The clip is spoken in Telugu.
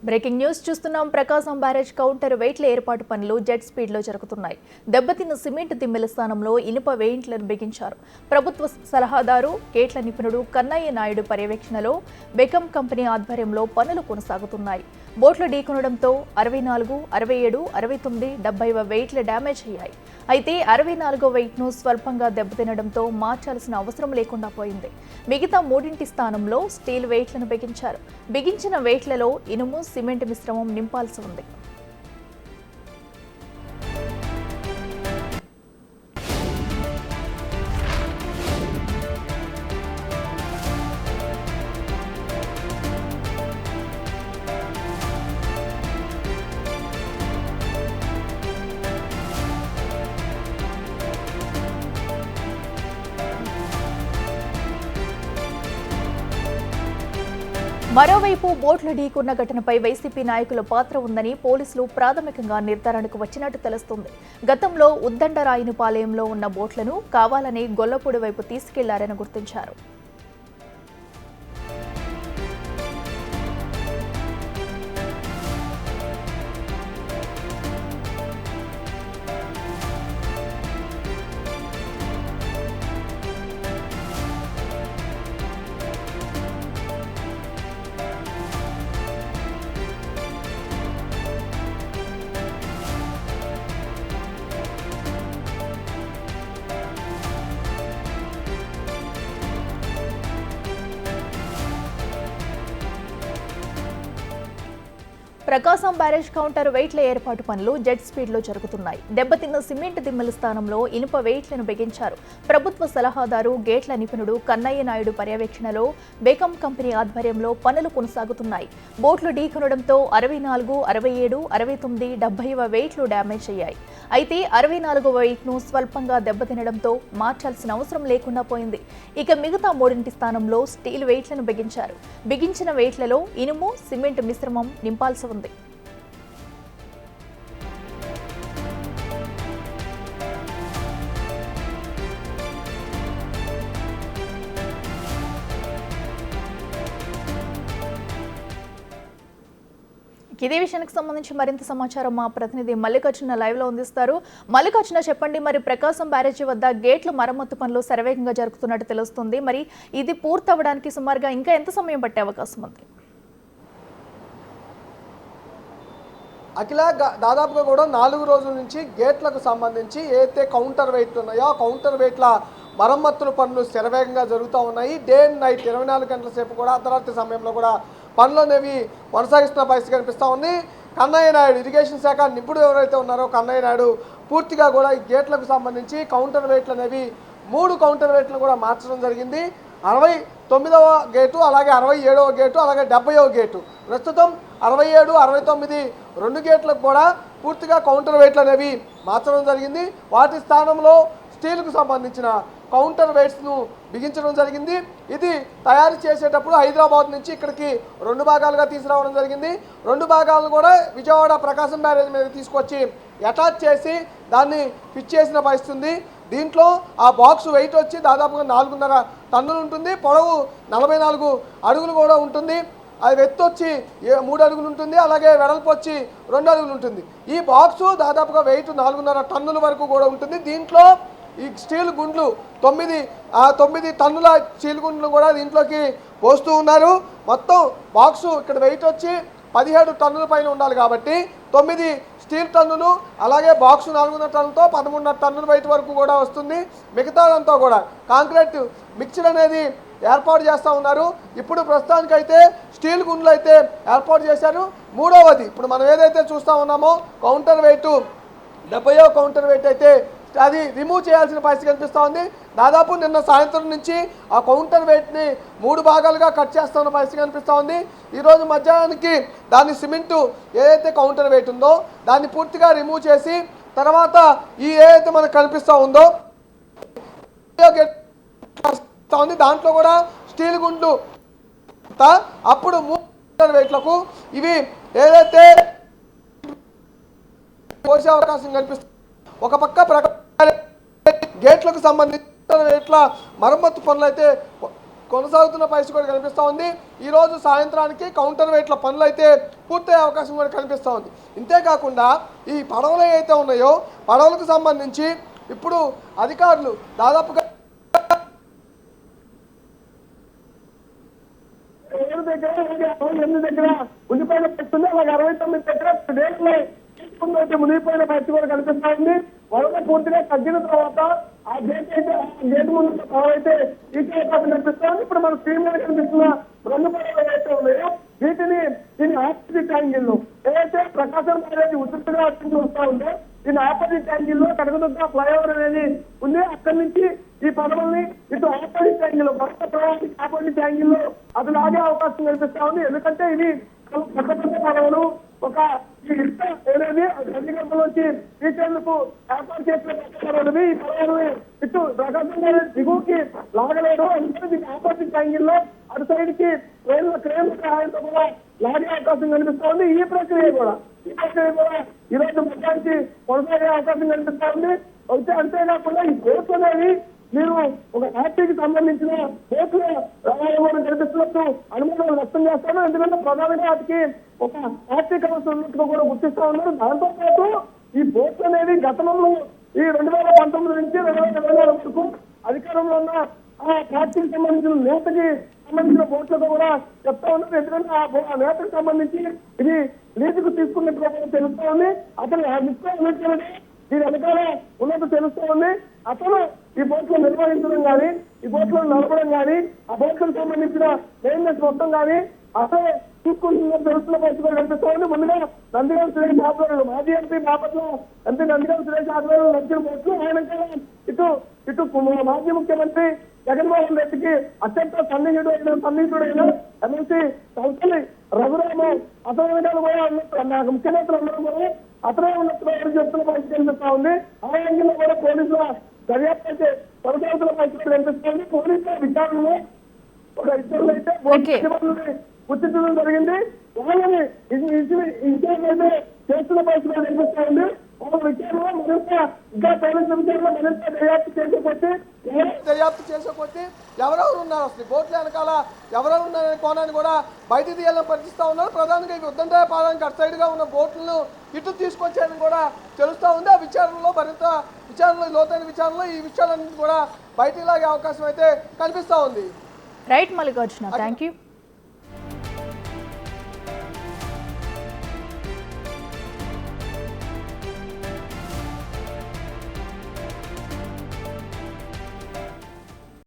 బ్రేకింగ్ న్యూస్ చూస్తున్నాం. ప్రకాశం బ్యారేజ్ కౌంటర్ వెయిట్ల ఏర్పాటు పనులు జెట్ స్పీడ్ లో జరుగుతున్నాయి. దెబ్బతిన్న సిమెంట్ దిమ్మెల స్థానంలో ఇనుప వెయిట్లను బిగించారు. ప్రభుత్వ సలహాదారు గేట్ల నిపుణుడు కన్నయ్య నాయుడు పర్యవేక్షణలో బెకమ్ కంపెనీ ఆధ్వర్యంలో పనులు కొనసాగుతున్నాయి. బోట్లు ఢీకొనడంతో 64, 67, 69, 70 వెయిట్ల డ్యామేజ్ అయ్యాయి. అయితే 64వ వెయిట్ను స్వల్పంగా దెబ్బతినడంతో మార్చాల్సిన అవసరం లేకుండా పోయింది. మిగతా మూడింటి స్థానంలో స్టీల్ వెయిట్లను బిగించారు. బిగించిన వెయిట్లలో ఇనుము, సిమెంట్ మిశ్రమం నింపాల్సి ఉంది. మరోవైపు బోట్ల ఢీకున్న ఘటనపై వైసీపీ నాయకుల పాత్ర ఉందని పోలీసులు ప్రాథమికంగా నిర్ధారణకు వచ్చినట్టు తెలుస్తుంది. గతంలో ఉద్దండరాయునిపాలెంలో ఉన్న బోట్లను కావాలని గొల్లపూడి వైపు తీసుకెళ్లారని గుర్తించారు. ప్రకాశం బ్యారేజ్ కౌంటర్ వెయిట్ల ఏర్పాటు పనులు జెట్ స్పీడ్ లో జరుగుతున్నాయి. దెబ్బతిన్న సిమెంట్ దిమ్మెల స్థానంలో ఇనుప వెయిట్లను బిగించారు. ప్రభుత్వ సలహాదారు గేట్ల నిపుణుడు కన్నయ్య నాయుడు పర్యవేక్షణలో బెకమ్ కంపెనీ ఆధ్వర్యంలో పనులు కొనసాగుతున్నాయి. బోట్లు ఢీకొనడంతో 64, 67, 69, 70 వెయిట్లు డ్యామేజ్ అయ్యాయి. అయితే 64వ వెయిట్ను స్వల్పంగా దెబ్బతినడంతో మార్చాల్సిన అవసరం లేకుండా పోయింది. ఇక మిగతా మూడింటి స్థానంలో స్టీల్ వెయిట్లను బిగించారు. బిగించిన వెయిట్లలో ఇనుము, సిమెంట్ మిశ్రమం నింపాల్సి ఉంది. ఇదే విషయానికి సంబంధించి మరింత సమాచారం మా ప్రతినిధి మల్లికార్జున లైవ్ లో అందిస్తారు. మల్లికార్జున, చెప్పండి, మరి ప్రకాశం బ్యారేజీ వద్ద గేట్ల మరమ్మతు పనులు శరవేగంగా జరుగుతున్నట్టు తెలుస్తుంది. మరి ఇది పూర్తవడానికి సుమారుగా ఇంకా ఎంత సమయం పట్టే అవకాశం ఉంది? అఖిల, దాదాపుగా కూడా 4 రోజుల నుంచి గేట్లకు సంబంధించి ఏదైతే కౌంటర్ వెయిట్లు ఉన్నాయో ఆ కౌంటర్ వెయిట్ల మరమ్మతుల పనులు శరవేగంగా జరుగుతూ ఉన్నాయి. డే అండ్ నైట్ 24 గంటల సేపు కూడా అర్ధరాత్రి సమయంలో కూడా పనులు అనేవి కొనసాగిస్తున్న పరిస్థితి కనిపిస్తూ ఉంది. కన్నయ్య నాయుడు, ఇరిగేషన్ శాఖ నిపుణుడు ఎవరైతే ఉన్నారో కన్నయ్య నాయుడు పూర్తిగా కూడా ఈ గేట్లకు సంబంధించి కౌంటర్ వెయిట్లు అనేవి 3 కౌంటర్ వెయిట్లను కూడా మార్చడం జరిగింది. 69వ గేటు, అలాగే 67వ గేటు, అలాగే 70వ గేటు. ప్రస్తుతం 67, 69 2 గేట్లకు కూడా పూర్తిగా కౌంటర్ వెయిట్లు అనేవి మార్చడం జరిగింది. వాటి స్థానంలో స్టీల్కు సంబంధించిన కౌంటర్ వెయిట్స్ను బిగించడం జరిగింది. ఇది తయారు చేసేటప్పుడు హైదరాబాద్ నుంచి ఇక్కడికి 2 భాగాలుగా తీసుకురావడం జరిగింది. 2 భాగాలను కూడా విజయవాడ ప్రకాశం బ్యారేజ్ మీద తీసుకొచ్చి అటాచ్ చేసి దాన్ని ఫిట్ చేసిన పరిస్థితి ఉంది. దీంట్లో ఆ బాక్స్ వెయిట్ వచ్చి దాదాపుగా 4.5 టన్నులు ఉంటుంది. పొడవు 44 అడుగులు కూడా ఉంటుంది. అది ఎత్తు వచ్చి 3 అడుగులు ఉంటుంది. అలాగే వెడల్పు వచ్చి 2 అడుగులు ఉంటుంది. ఈ బాక్సు దాదాపుగా వెయిట్ 4.5 టన్నుల వరకు కూడా ఉంటుంది. దీంట్లో ఈ స్టీల్ గుండ్లు 9 టన్నుల స్టీల్ గుండ్లు కూడా దీంట్లోకి పోస్తూ ఉన్నారు. మొత్తం బాక్సు ఇక్కడ వెయిట్ వచ్చి 17 టన్నుల పైన ఉండాలి కాబట్టి 9 స్టీల్ టన్నులు, అలాగే బాక్సు 4.5 టన్నులతో 13.5 టన్నుల వెయిట్ వరకు కూడా వస్తుంది. మిగతాదంతా కూడా కాంక్రీట్ మిక్చర్ అనేది ఏర్పాటు చేస్తూ ఉన్నారు. ఇప్పుడు ప్రస్తుతానికైతే స్టీల్ గుండ్లు అయితే ఏర్పాటు చేశారు. మూడవది ఇప్పుడు మనం ఏదైతే చూస్తూ ఉన్నామో కౌంటర్ వెయిట్ 70వ కౌంటర్ వెయిట్ అయితే అది రిమూవ్ చేయాల్సిన పరిస్థితి కనిపిస్తూ ఉంది. దాదాపు నిన్న సాయంత్రం నుంచి ఆ కౌంటర్ వెయిట్ని 3 భాగాలుగా కట్ చేస్తున్న పరిస్థితి కనిపిస్తూ ఉంది. ఈరోజు మధ్యాహ్నానికి దాని సిమెంటు ఏదైతే కౌంటర్ వెయిట్ ఉందో దాన్ని పూర్తిగా రిమూవ్ చేసి తర్వాత ఈ ఏదైతే మనకు కనిపిస్తూ ఉందో ఉంది దాంట్లో కూడా స్టీల్ గుండ్లు అప్పుడు 3 వెయిట్లకు ఇవి ఏదైతే పోసే అవకాశం కనిపిస్తుంది. ఒక పక్క గేట్లకు సంబంధించిన రేట్ల మరమ్మతు పనులు అయితే కొనసాగుతున్న పరిస్థితి కూడా కనిపిస్తూ ఉంది. ఈరోజు సాయంత్రానికి కౌంటర్ వెయిట్ల పనులు అయితే పూర్తయ్యే అవకాశం కూడా కనిపిస్తూ ఉంది. ఇంతేకాకుండా ఈ పడవలు ఏవైతే ఉన్నాయో పడవలకు సంబంధించి ఇప్పుడు అధికారులు దాదాపుగా దగ్గర ఉండిపోయిన పరిస్థితుంది. అలాగే 69 దగ్గర మునిగిపోయిన పరిస్థితి కూడా కనిపిస్తా ఉంది. వరద పూర్తిగా తగ్గిన తర్వాత ఆ గేట్ ముందు అయితే ఈకే అవకాశం కనిపిస్తా ఉంది. ఇప్పుడు మన స్క్రీన్ మీద కనిపిస్తున్న రెండు పడవలు ఏవైతే ఉన్నాయో దీని ఆపోజిట్ యాంగిల్ లో ఏదైతే ప్రకాశం అనేది ఉధృతిగా వస్తూ ఉందో దీని ఆపోజిట్ యాంగిల్ లో కడగదుర్గ ఫ్లైఓవర్ అనేది ఉంది. అక్కడి నుంచి ఈ పడవల్ని ఇటు ఆపోజిట్ యాంగిల్ లో భర్త ప్రవాహానికి ఆపోజిట్ యాంగిల్ లో అది లాగే అవకాశం కనిపిస్తా ఉంది. ఎందుకంటే ఇది పెద్ద పెద్ద పడవలు ఒక ఏదైతే గండిగంపలోంచి తీసేందుకు ఏర్పాటు చేసిన పడవలు ఈ పడవలు ఇటు ప్రకాశం దిగువకి లాగలేదు. అందుకే దీని ఆపోజిట్ యాంగిల్ లో అటు సైడ్ కి క్రేన్ సహాయంతో కూడా లాగే అవకాశం కనిపిస్తా ఉంది. ఈ ప్రక్రియ కూడా ఈ రోజు మొత్తానికి కొనసాగే అవకాశం కనిపిస్తా ఉంది. అయితే అంతేకాకుండా ఈ బోట్లు అనేవి మీరు ఒక ఫ్యాక్టరీకి సంబంధించిన బోట్లు రవాణా కనిపిస్తున్నట్టు అనుమానాలు వ్యక్తం చేస్తాను. ఎందుకంటే ప్రధానంగా వాటికి ఒక ఫ్యాక్టరీ కమిషన్ ఉన్నట్టుగా కూడా గుర్తిస్తా ఉన్నారు. దాంతో పాటు ఈ బోట్లు అనేవి గతంలో ఈ 2019 నుంచి 2024 వరకు అధికారంలో ఉన్న ఆ ఫ్యాక్టరీకి సంబంధించిన నేతకి సంబంధించిన బోట్లతో కూడా చెప్తా ఉన్నారు. ఎందుకంటే ఆ నేతకు సంబంధించి ఇది లీజుకు తీసుకున్నట్టుగా తెలుస్తా ఉంది. అతను ఆ నిశ్చయం దీని వెనకాల ఉన్నట్టు తెలుస్తూ ఉంది. అతను ఈ బోట్లు నిర్వహించడం కానీ ఈ బోట్లను నడపడం కానీ ఆ బోట్లకు సంబంధించిన మెయింటెనెన్స్ మొత్తం కానీ అతనే చూసుకుంటుందని తెలుస్తున్న పరిస్థితులు కనిపిస్తూ ఉంది. ముందుగా నందిగాం సురేష్ ఆధ్వర్యంలో మాజీ ఎంపీ బాపట్ల ఎంపీ నందిగాం సురేష్ ఆధ్వర్యంలో నడిచిన బోట్లు ఆయన ఇటు మాజీ ముఖ్యమంత్రి జగన్మోహన్ రెడ్డికి అత్యంత సన్నిహితుడైన ఎమ్మెల్సీ సంస్థలి రఘురాము అతని విధాలు కూడా ఉన్నట్టు ముఖ్యమంత్రులు అందరూ కూడా అతనే ఉన్నట్టుగా చెప్తున్న పరిస్థితి కనిపిస్తా ఉంది. ఆ యాంగిల్లో కూడా పోలీసుల దర్యాప్తు అయితే కొనసాగుతున్న పరిస్థితి కనిపిస్తుంది. పోలీసుల విచారణలో ఒక ఇద్దరు అయితే గుర్తించడం జరిగింది. వాళ్ళని ఇంకేమైతే చేస్తున్న పరిస్థితి కనిపిస్తా ఉంది. వాళ్ళ విచారణలో మరింత ఇంకా పోలీసుల విచారణలో మరింత దర్యాప్తు చేసేకొచ్చి ఎవరెవరు ఉన్నారు అసలు బోట్ల వెనకాల ఎవరెవరు ఉన్నారనే కోణాన్ని కూడా బయట తీయాలని పరిచిస్తూ ఉన్నారు. ప్రధానంగా ఈ ఉద్దండ పాదానికి అటు సైడ్గా ఉన్న బోట్లను ఇటు తీసుకొచ్చారని కూడా తెలుస్తూ ఉంది. ఆ విచారణలో మరింత లోతైన విచారణలో ఈ విషయాలన్నీ కూడా బయట లాగే అవకాశం అయితే కనిపిస్తూ ఉంది. Right Mallikarjuna, thank you.